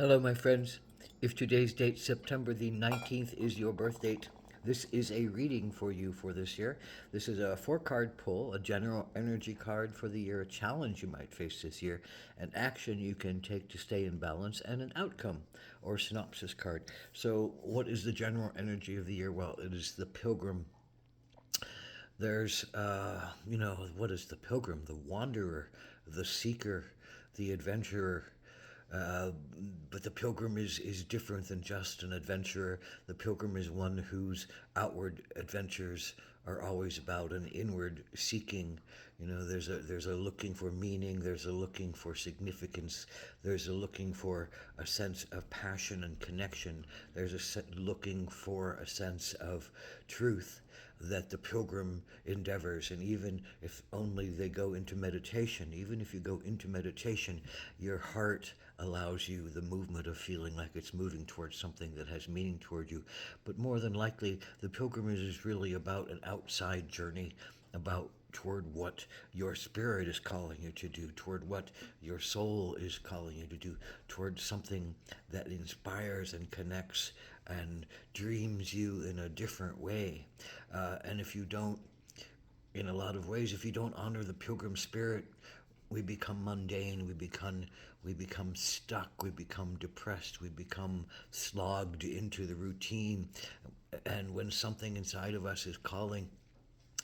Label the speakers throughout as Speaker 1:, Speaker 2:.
Speaker 1: Hello, my friends. If today's date, September the 19th, is your birth date, this is a reading for you for this year. This is a four-card pull, a general energy card for the year, a challenge you might face this year, an action you can take to stay in balance, and an outcome or synopsis card. So, what is the general energy of the year? Well, it is the pilgrim. There's, what is the pilgrim? The wanderer, the seeker, the adventurer. Uh, but the pilgrim is different than just an adventurer. The pilgrim is one whose outward adventures are always about an inward seeking. There's a looking for meaning. There's a looking for significance. There's a looking for a sense of passion and connection. There's looking for a sense of truth that the pilgrim endeavors. And even if only they go into meditation, even if you go into meditation, your heart allows you the movement of feeling like it's moving towards something that has meaning toward you. But more than likely, the pilgrimage is really about an outside journey, about toward what your spirit is calling you to do, toward what your soul is calling you to do, toward something that inspires and connects and dreams you in a different way. And if you don't, in a lot of ways, if you don't honor the pilgrim spirit, we become mundane, we become stuck, we become depressed, we become slogged into the routine. And when something inside of us is calling,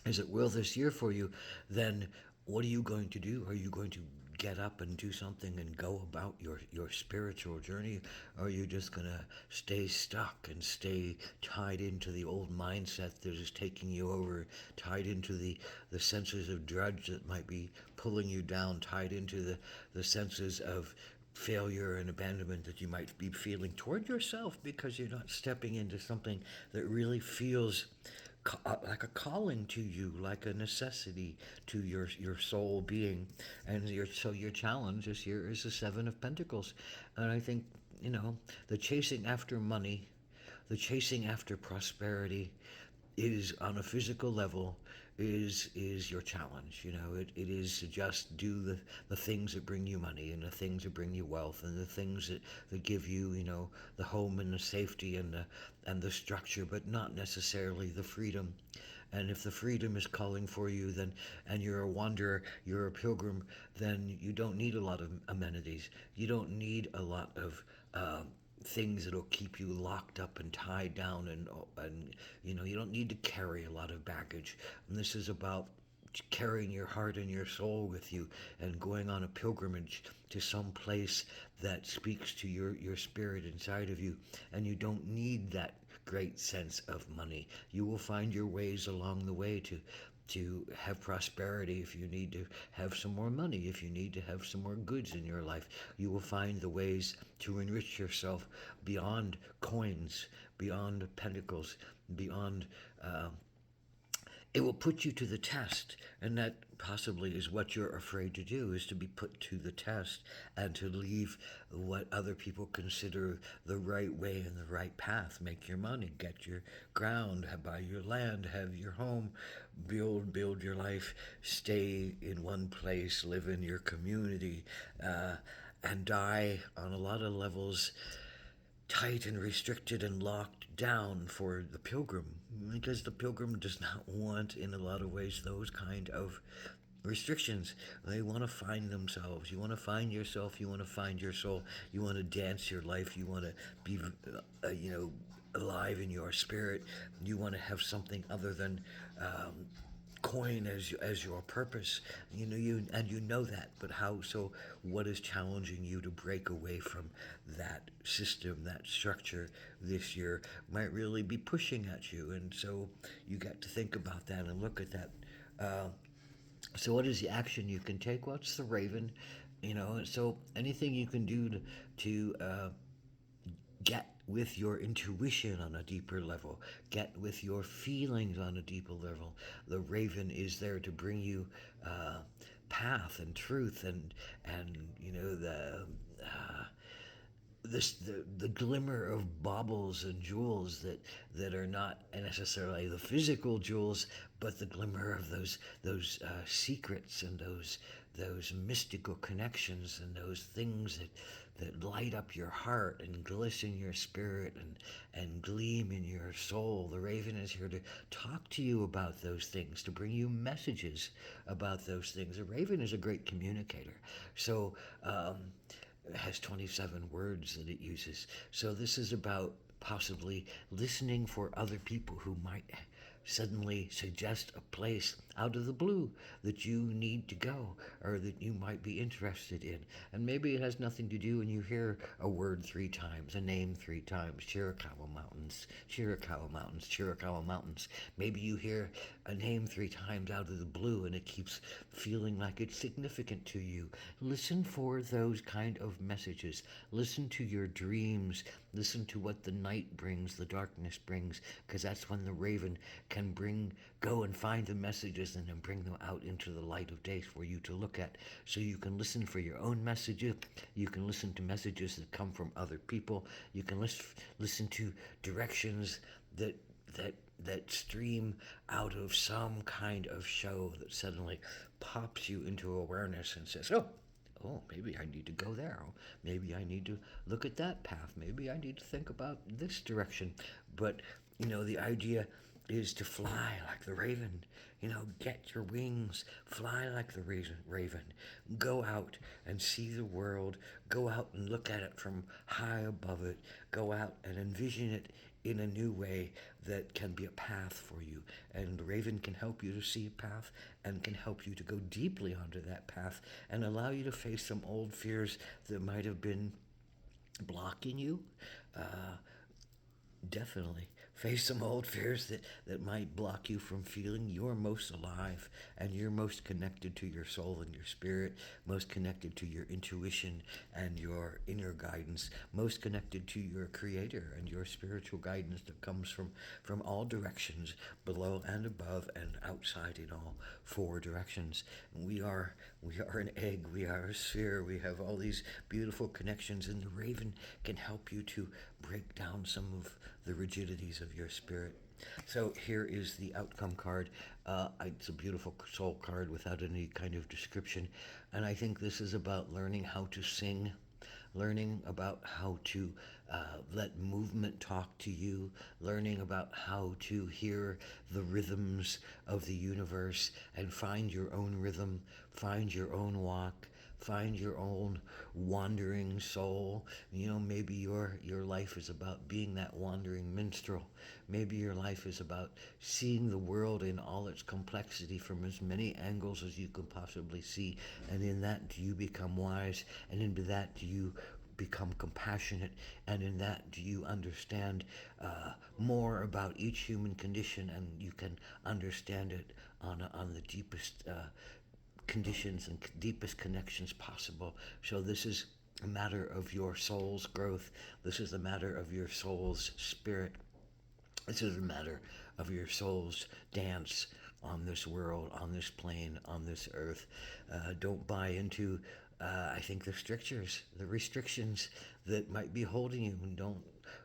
Speaker 1: as it will this year for you, then what are you going to do? Are you going to get up and do something and go about your spiritual journey? Or are you just going to stay stuck and stay tied into the old mindset that is taking you over, tied into the senses of drudge that might be pulling you down, tied into the senses of failure and abandonment that you might be feeling toward yourself because you're not stepping into something that really feels like a calling to you, like a necessity to your soul being. And your challenge this year is the Seven of Pentacles. And I think, the chasing after money, the chasing after prosperity is on a physical level is your challenge. It is to just do the things that bring you money, and the things that bring you wealth, and the things that give you, the home and the safety and the structure, but not necessarily the freedom. And if the freedom is calling for you, then, and you're a wanderer, you're a pilgrim, then you don't need a lot of amenities. You don't need a lot of things that'll keep you locked up and tied down, and you don't need to carry a lot of baggage. And this is about carrying your heart and your soul with you and going on a pilgrimage to some place that speaks to your spirit inside of you. And you don't need that great sense of money. You will find your ways along the way to have prosperity. If you need to have some more money, if you need to have some more goods in your life, you will find the ways to enrich yourself beyond coins, beyond pentacles, beyond it will put you to the test. And that possibly is what you're afraid to do, is to be put to the test and to leave what other people consider the right way and the right path. Make your money, get your ground, buy your land, have your home, build your life, stay in one place, live in your community, and die on a lot of levels tight and restricted and locked down for the pilgrim, because the pilgrim does not want, in a lot of ways, those kind of restrictions. They want to find themselves. You want to find yourself. You want to find your soul. You want to dance your life. You want to be, alive in your spirit. You want to have something other than coin as your purpose. You know that. But how? So what is challenging you to break away from that system, that structure this year might really be pushing at you. And so you got to think about that and look at that. So what is the action you can take? Well, it's the Raven. So anything you can do to get with your intuition on a deeper level, get with your feelings on a deeper level. The Raven is there to bring you path and truth, and the glimmer of baubles and jewels that are not necessarily the physical jewels, but the glimmer of those secrets and those mystical connections and those things that light up your heart and glisten your spirit and gleam in your soul. The raven is here to talk to you about those things, to bring you messages about those things. The raven is a great communicator. So it has 27 words that it uses. So this is about possibly listening for other people who might suddenly suggest a place out of the blue that you need to go or that you might be interested in. And maybe it has nothing to do when you hear a word 3 times, a name 3 times: Chiricahua Mountains, Chiricahua Mountains, Chiricahua Mountains. Maybe you hear a name 3 times out of the blue and it keeps feeling like it's significant to you. Listen for those kind of messages. Listen to your dreams. Listen to what the night brings, the darkness brings, because that's when the raven can go and find the messages and then bring them out into the light of day for you to look at. So you can listen for your own messages. You can listen to messages that come from other people. You can listen to directions that stream out of some kind of show that suddenly pops you into awareness and says, oh, maybe I need to go there. Oh, maybe I need to look at that path. Maybe I need to think about this direction. But, the idea is to fly like the raven. Get your wings, fly like the raven. Go out and see the world. Go out and look at it from high above it. Go out and envision it in a new way that can be a path for you. And the raven can help you to see a path and can help you to go deeply onto that path and allow you to face some old fears that might have been blocking you. Definitely face some old fears that might block you from feeling you're most alive and you're most connected to your soul and your spirit, most connected to your intuition and your inner guidance, most connected to your creator and your spiritual guidance that comes from all directions, below and above and outside in all 4 directions. We are an egg, we are a sphere, we have all these beautiful connections, and the raven can help you to break down some of the rigidities of your spirit. So here is the outcome card. It's a beautiful soul card without any kind of description. And I think this is about learning how to sing, learning about how to let movement talk to you, learning about how to hear the rhythms of the universe and find your own rhythm, find your own walk, find your own wandering soul. Maybe your life is about being that wandering minstrel. Maybe your life is about seeing the world in all its complexity from as many angles as you can possibly see. And in that, do you become wise? And into that, do you become compassionate? And in that, do you understand more about each human condition? And you can understand it on the deepest conditions and deepest connections possible. So this is a matter of your soul's growth. This is a matter of your soul's spirit. This is a matter of your soul's dance on this world, on this plane, on this earth. Don't buy into, I think, the strictures, the restrictions that might be holding you. And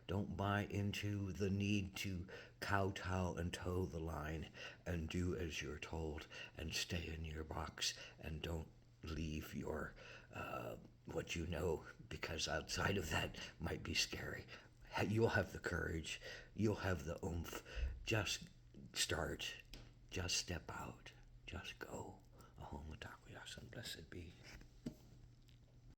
Speaker 1: don't buy into the need to kowtow and toe the line and do as you're told and stay in your box and don't leave your what you know, because outside of that might be scary. You'll have the courage, you'll have the oomph. Just start, just step out, just go. Ahom Takuyasan, blessed be.